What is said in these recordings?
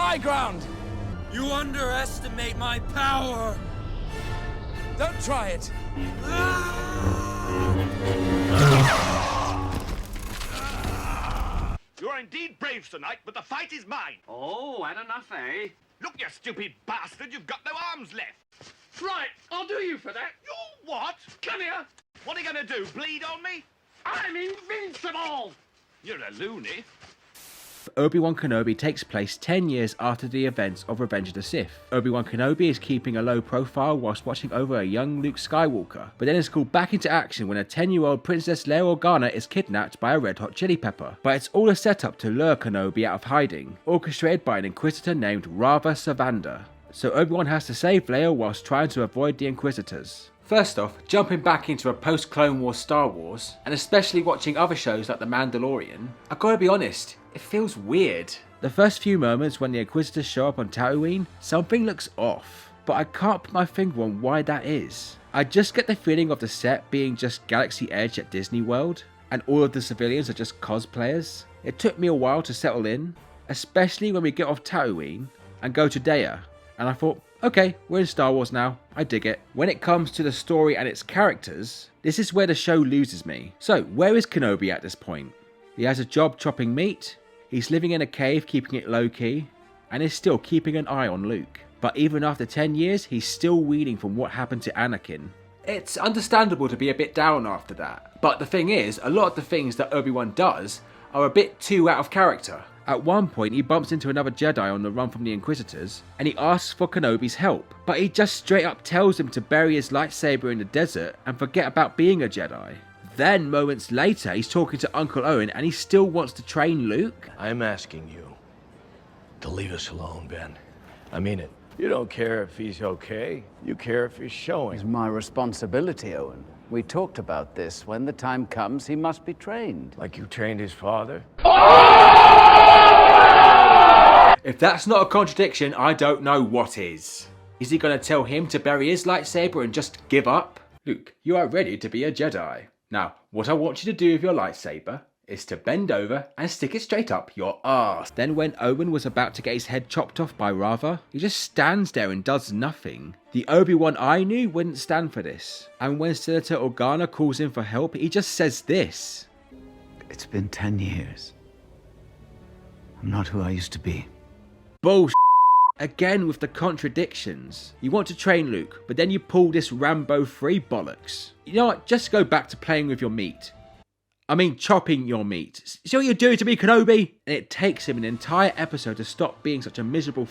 high ground! You underestimate my power! Don't try it! You're indeed brave tonight, but the fight is mine. Oh, had enough, eh? Look, you stupid bastard, you've got no arms left. Right, I'll do you for that. You what? Come here. What are you gonna do, bleed on me? I'm invincible. You're a loony. Obi-Wan Kenobi takes place 10 years after the events of Revenge of the Sith. Obi-Wan Kenobi is keeping a low profile whilst watching over a young Luke Skywalker, but then is called back into action when a 10-year-old Princess Leia Organa is kidnapped by a red hot chili pepper. But it's all a setup to lure Kenobi out of hiding, orchestrated by an Inquisitor named Rava Savander. So Obi-Wan has to save Leia whilst trying to avoid the Inquisitors. First off, jumping back into a post-Clone Wars Star Wars, and especially watching other shows like The Mandalorian, I gotta be honest, it feels weird. The first few moments when the Inquisitors show up on Tatooine, something looks off, but I can't put my finger on why that is. I just get the feeling of the set being just Galaxy Edge at Disney World, and all of the civilians are just cosplayers. It took me a while to settle in, especially when we get off Tatooine and go to Deia, and I thought, okay, we're in Star Wars now, I dig it. When it comes to the story and its characters, this is where the show loses me. So, where is Kenobi at this point? He has a job chopping meat, he's living in a cave keeping it low key, and is still keeping an eye on Luke. But even after 10 years, he's still reeling from what happened to Anakin. It's understandable to be a bit down after that, but the thing is, a lot of the things that Obi-Wan does are a bit too out of character. At one point, he bumps into another Jedi on the run from the Inquisitors, and he asks for Kenobi's help, but he just straight up tells him to bury his lightsaber in the desert and forget about being a Jedi. Then, moments later, he's talking to Uncle Owen and he still wants to train Luke. I'm asking you to leave us alone, Ben. I mean it. You don't care if he's okay. You care if he's showing. It's my responsibility, Owen. We talked about this. When the time comes, he must be trained. Like you trained his father? If that's not a contradiction, I don't know what is. Is he going to tell him to bury his lightsaber and just give up? Luke, you are ready to be a Jedi. Now, what I want you to do with your lightsaber is to bend over and stick it straight up your arse. Then when Owen was about to get his head chopped off by Rava, he just stands there and does nothing. The Obi-Wan I knew wouldn't stand for this. And when Senator Organa calls in for help, he just says this. It's been 10 years. I'm not who I used to be. Bullshit. Again with the contradictions. You want to train Luke, but then you pull this Rambo 3 bollocks. You know what? Just go back to playing with your meat. I mean, chopping your meat. See what you're doing to me, Kenobi? And it takes him an entire episode to stop being such a miserable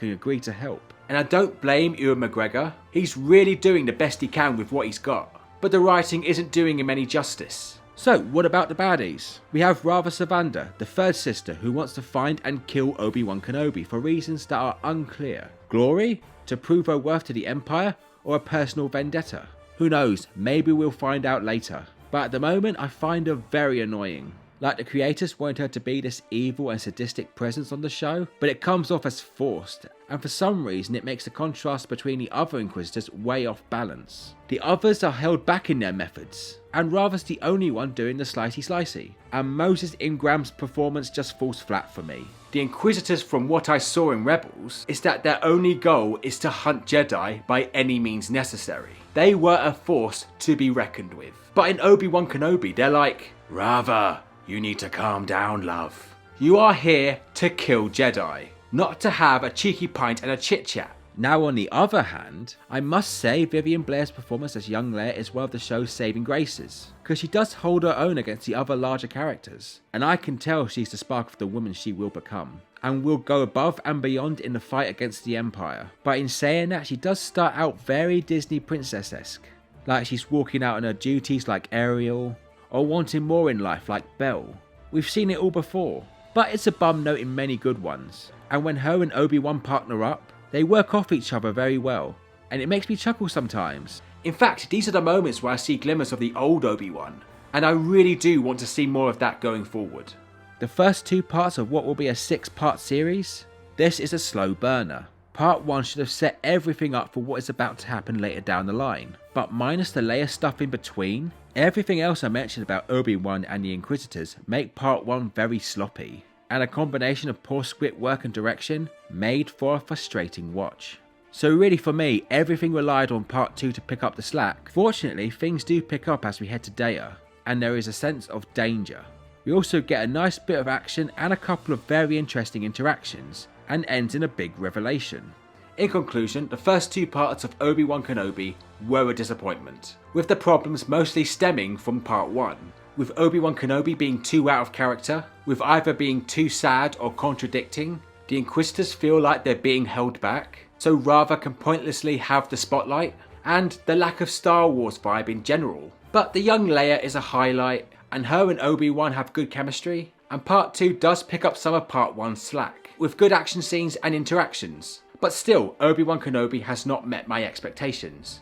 and agree to help. And I don't blame Ewan McGregor. He's really doing the best he can with what he's got. But the writing isn't doing him any justice. So, what about the baddies? We have Rava Savander, the third sister, who wants to find and kill Obi-Wan Kenobi for reasons that are unclear. Glory? To prove her worth to the Empire? Or a personal vendetta? Who knows, maybe we'll find out later. But at the moment, I find her very annoying. Like the creators wanted her to be this evil and sadistic presence on the show, but it comes off as forced, and for some reason it makes the contrast between the other Inquisitors way off balance. The others are held back in their methods, and Rava's the only one doing the slicey, and Moses Ingram's performance just falls flat for me. The Inquisitors, from what I saw in Rebels, is that their only goal is to hunt Jedi by any means necessary. They were a force to be reckoned with. But in Obi-Wan Kenobi, they're like, Rava, you need to calm down, love. You are here to kill Jedi, not to have a cheeky pint and a chit-chat. Now on the other hand, I must say Vivian Blair's performance as young Leia is one of the show's saving graces, because she does hold her own against the other larger characters, and I can tell she's the spark of the woman she will become, and will go above and beyond in the fight against the Empire. But in saying that, she does start out very Disney princess-esque, like she's walking out on her duties like Ariel, or wanting more in life like Belle. We've seen it all before, but it's a bum note in many good ones, and when her and Obi-Wan partner up, they work off each other very well, and it makes me chuckle sometimes. In fact, these are the moments where I see glimmers of the old Obi-Wan, and I really do want to see more of that going forward. The first 2 parts of what will be a 6-part series, this is a slow burner. Part 1 should have set everything up for what is about to happen later down the line, but minus the Leia stuff in between, everything else I mentioned about Obi-Wan and the Inquisitors make part 1 very sloppy. and a combination of poor script work and direction made for a frustrating watch. So really for me, everything relied on part 2 to pick up the slack. Fortunately, things do pick up as we head to Data, and there is a sense of danger. We also get a nice bit of action and a couple of very interesting interactions, and ends in a big revelation. In conclusion, the first 2 parts of Obi-Wan Kenobi were a disappointment, with the problems mostly stemming from part 1, with Obi-Wan Kenobi being too out of character, with either being too sad or contradicting. The Inquisitors feel like they're being held back, so rather can pointlessly have the spotlight, and the lack of Star Wars vibe in general. But the young Leia is a highlight, and her and Obi-Wan have good chemistry, and part 2 does pick up some of part 1's slack, with good action scenes and interactions. But still, Obi-Wan Kenobi has not met my expectations.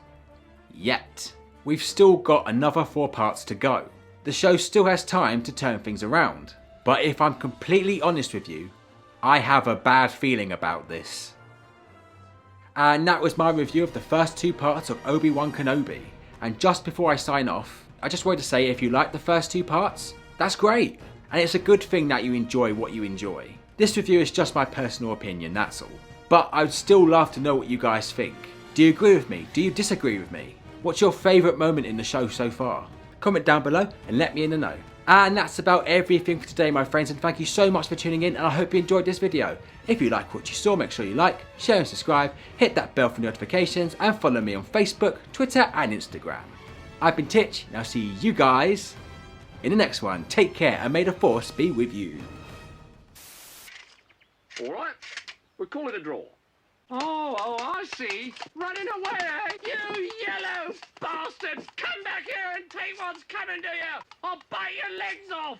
Yet. We've still got another 4 parts to go. The show still has time to turn things around. But if I'm completely honest with you, I have a bad feeling about this. And that was my review of the first 2 parts of Obi-Wan Kenobi. And just before I sign off, I just wanted to say if you like the first 2 parts, that's great. And it's a good thing that you enjoy what you enjoy. This review is just my personal opinion, that's all. But I'd still love to know what you guys think. Do you agree with me? Do you disagree with me? What's your favourite moment in the show so far? Comment down below and let me in the know. And that's about everything for today, my friends, and thank you so much for tuning in, and I hope you enjoyed this video. If you like what you saw, make sure you like, share and subscribe, hit that bell for notifications, and follow me on Facebook, Twitter and Instagram. I've been Titch, and I'll see you guys in the next one. Take care and may the Force be with you. All right, we'll call it a draw. Oh, I see. Running away, eh? You yellow bastards! Come back here and take what's coming to you! I'll bite your legs off!